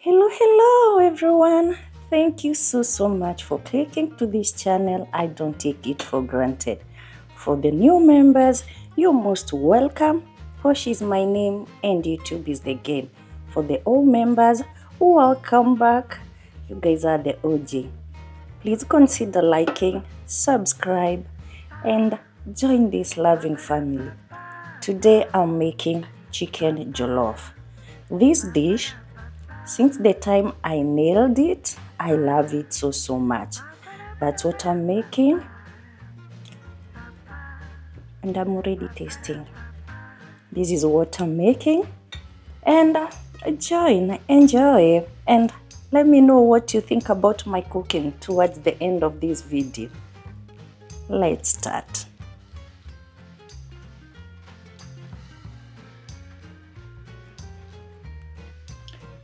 Hello everyone. Thank you so much for clicking to this channel. I don't take it for granted. For the new members, you're most welcome. Posh is my name and YouTube is the game. For the old members, welcome back. You guys are the OG. Please consider liking, subscribe, and join this loving family. Today I'm making chicken jollof. This dish, since the time I nailed it, I love it so much. That's what I'm making. And I'm already tasting. This is what I'm making. And enjoy. And let me know what you think about my cooking towards the end of this video. Let's start.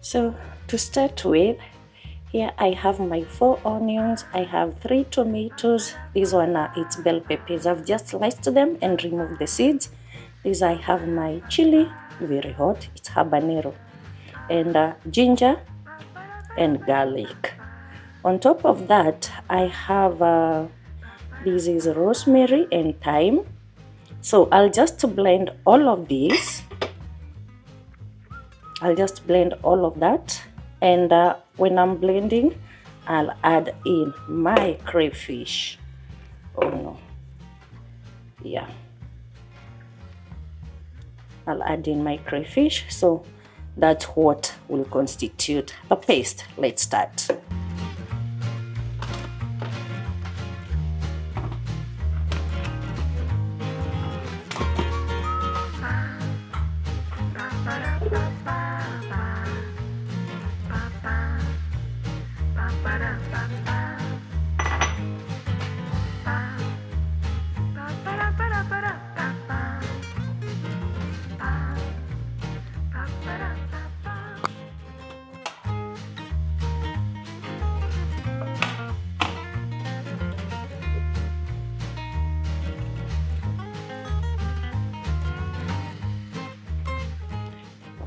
So to start with, here I have my 4 onions, I have 3 tomatoes, this one it's bell peppers, I've just sliced them and removed the seeds. This I have my chili, very hot, it's habanero, and ginger and garlic. On top of that, I have, this is rosemary and thyme. So I'll just blend all of this. I'll just blend all of that, and when I'm blending, I'll add in my crayfish. Oh no, yeah, I'll add in my crayfish. So that's what will constitute the paste. Let's start.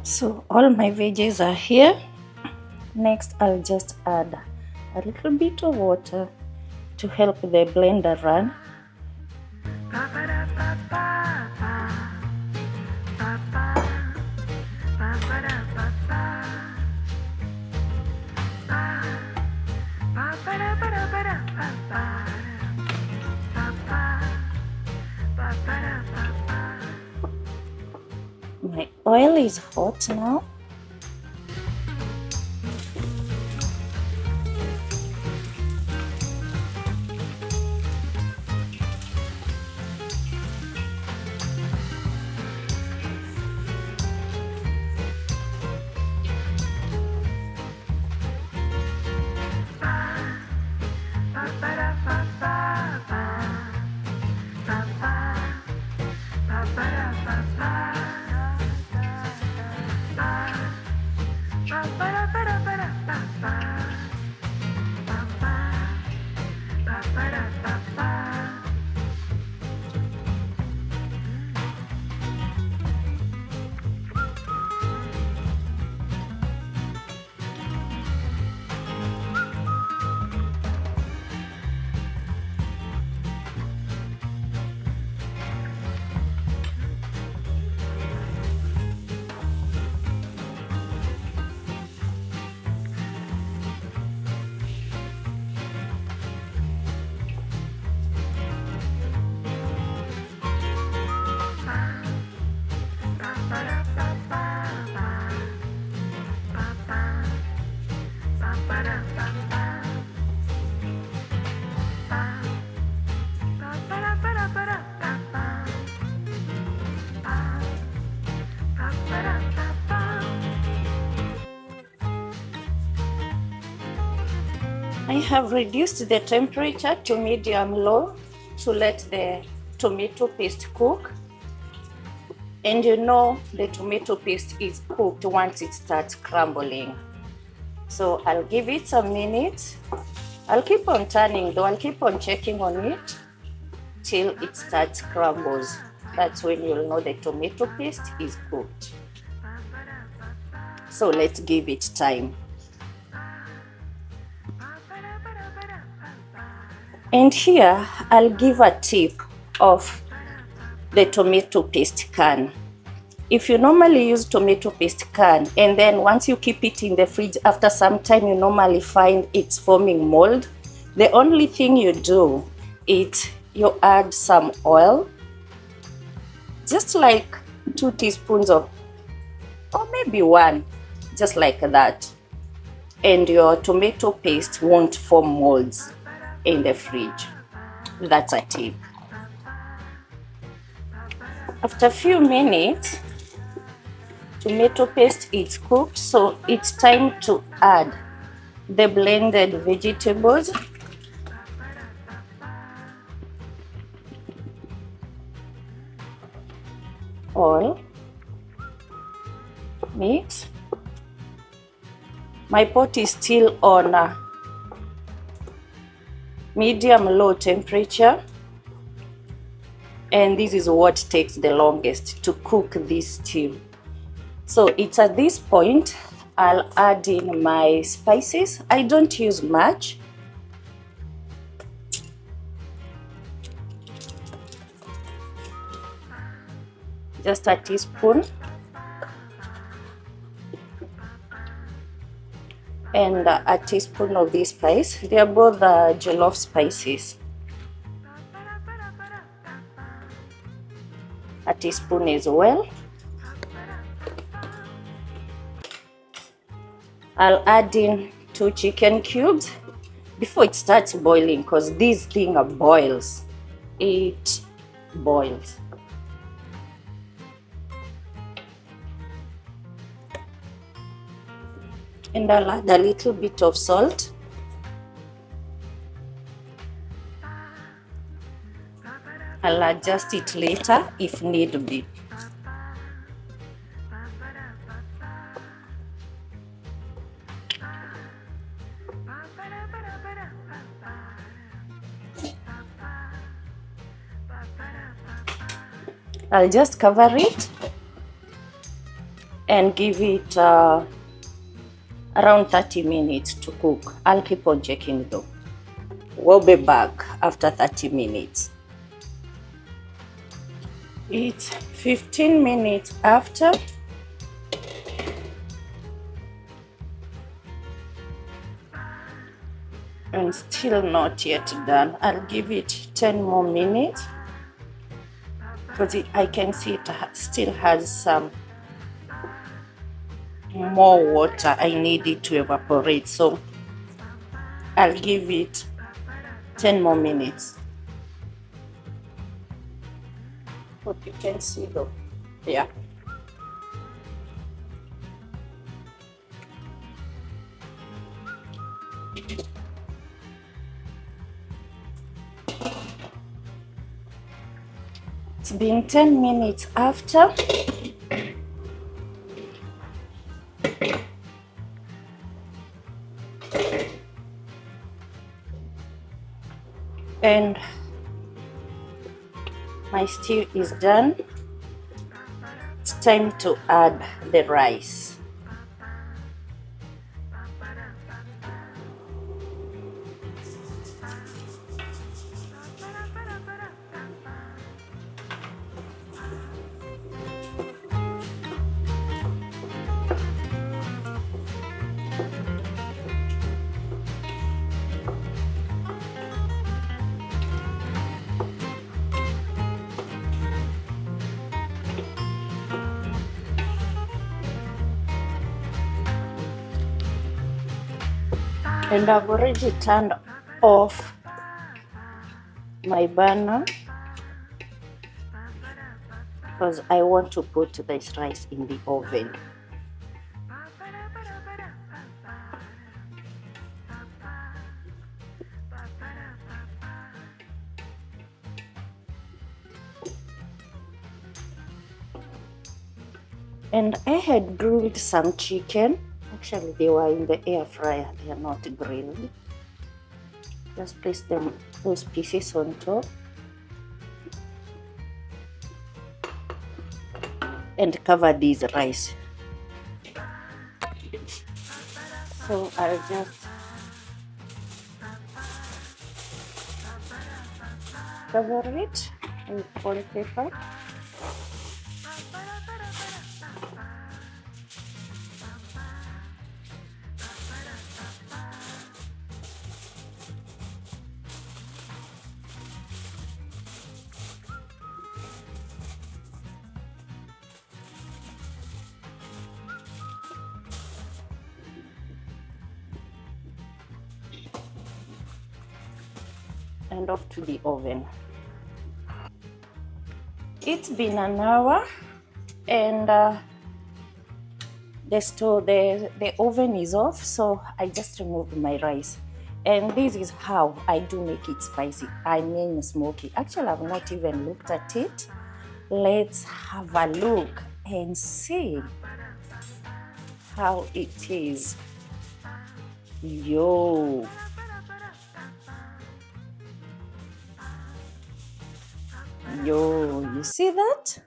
So all my veggies are here. Next, I'll just add a little bit of water to help the blender run. My oil is hot now. I have reduced the temperature to medium low to let the tomato paste cook. And you know the tomato paste is cooked once it starts crumbling. So I'll give it a minute. I'll keep on turning though, I'll keep on checking on it till it starts crumbles. That's when you'll know the tomato paste is cooked. So let's give it time. And here I'll give a tip of the tomato paste can. If you normally use tomato paste can and then once you keep it in the fridge, after some time you normally find it's forming mold, the only thing you do is you add some oil, just like 2 teaspoons of, or maybe 1, just like that, and your tomato paste won't form molds in the fridge. That's a tip. After a few minutes, tomato paste is cooked, so it's time to add the blended vegetables. All mix. My pot is still on a medium-low temperature, and this is what takes the longest to cook this stew. So it's at this point I'll add in my spices. I don't use much. Just a teaspoon. And a teaspoon of this spice. They are both jollof spices. A teaspoon as well. I'll add in 2 chicken cubes before it starts boiling, because this thing boils. It boils. And I'll add a little bit of salt. I'll adjust it later if need be. I'll just cover it and give it around 30 minutes to cook. I'll keep on checking though. We'll be back after 30 minutes. It's 15 minutes after. And still not yet done. I'll give it 10 more minutes because I can see it still has some more water. I need it to evaporate, so I'll give it 10 more minutes. Hope you can see though. Yeah. It's been 10 minutes after. And my stew is done. It's time to add the rice. And I've already turned off my burner because I want to put this rice in the oven. And I had grilled some chicken. Actually, they were in the air fryer, they are not grilled. Just place those pieces on top. And cover these rice. So I'll just cover it with foil paper. And off to the oven. It's been an hour, and the oven is off, so I just removed my rice. And this is how I do make it spicy. I mean smoky. Actually, I've not even looked at it. Let's have a look and see how it is. Yo! Yo, you see that?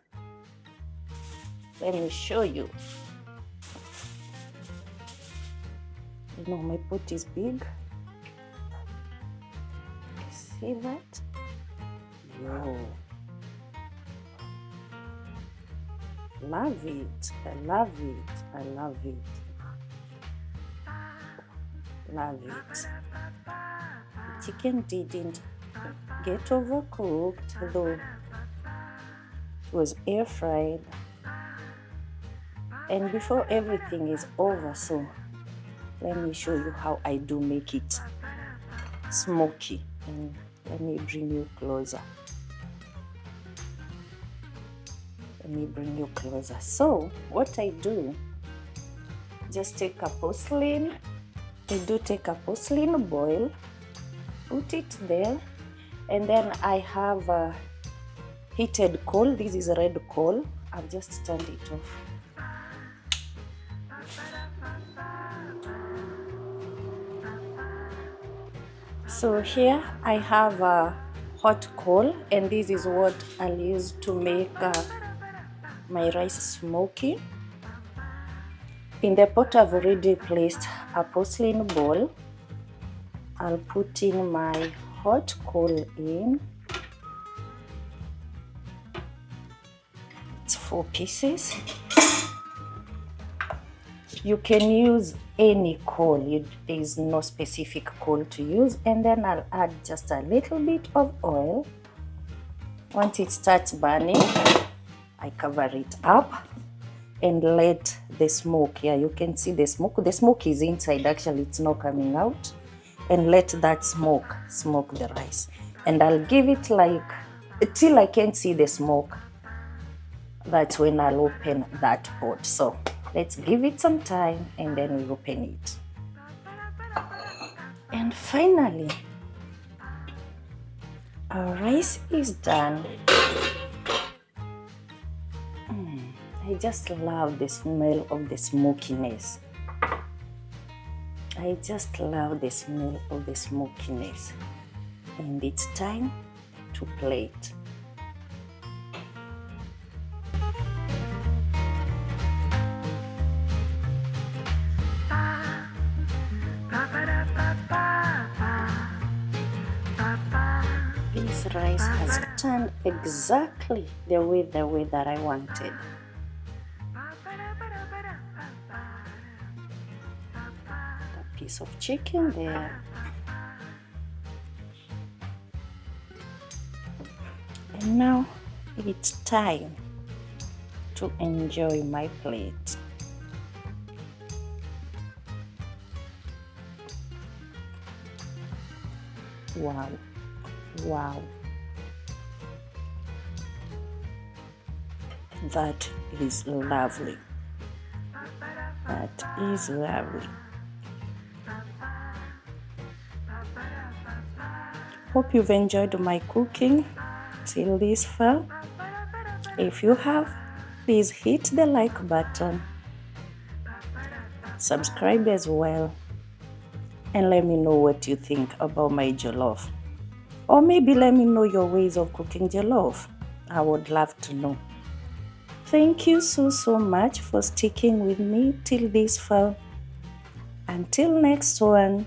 Let me show you. You know, my pot is big. See that? Yo. Love it. I love it. I love it. Love it. The chicken didn't get overcooked, though it was air fried. And before everything is over, so let me show you how I do make it smoky. And let me bring you closer. Let me bring you closer. So what I do, just take a porcelain. I do take a porcelain bowl, put it there, and then I have a heated coal. This is red coal. I've just turned it off. So here I have a hot coal, and this is what I'll use to make my rice smoky. In the pot I've already placed a porcelain bowl. I'll put in my hot coal in. It's 4 pieces. You can use any coal. There is no specific coal to use. And then I'll add just a little bit of oil. Once it starts burning, I cover it up and let the smoke, yeah, you can see the smoke. The smoke is inside, actually, it's not coming out. And let that smoke the rice. And I'll give it like, till I can see the smoke. That's when I'll open that pot. So let's give it some time and then we open it. And finally, our rice is done. I just love the smell of the smokiness. I just love the smell of the smokiness. And it's time to plate. This rice has turned exactly the way that I wanted. A piece of chicken there. And now it's time to enjoy my plate. Wow. Wow. That is lovely. That is lovely. Hope you've enjoyed my cooking till this far. If you have, please hit the like button. Subscribe as well. And let me know what you think about my jollof. Or maybe let me know your ways of cooking jollof. I would love to know. Thank you so much for sticking with me till this far. Until next one,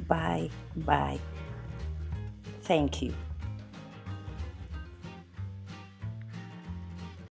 bye. Thank you.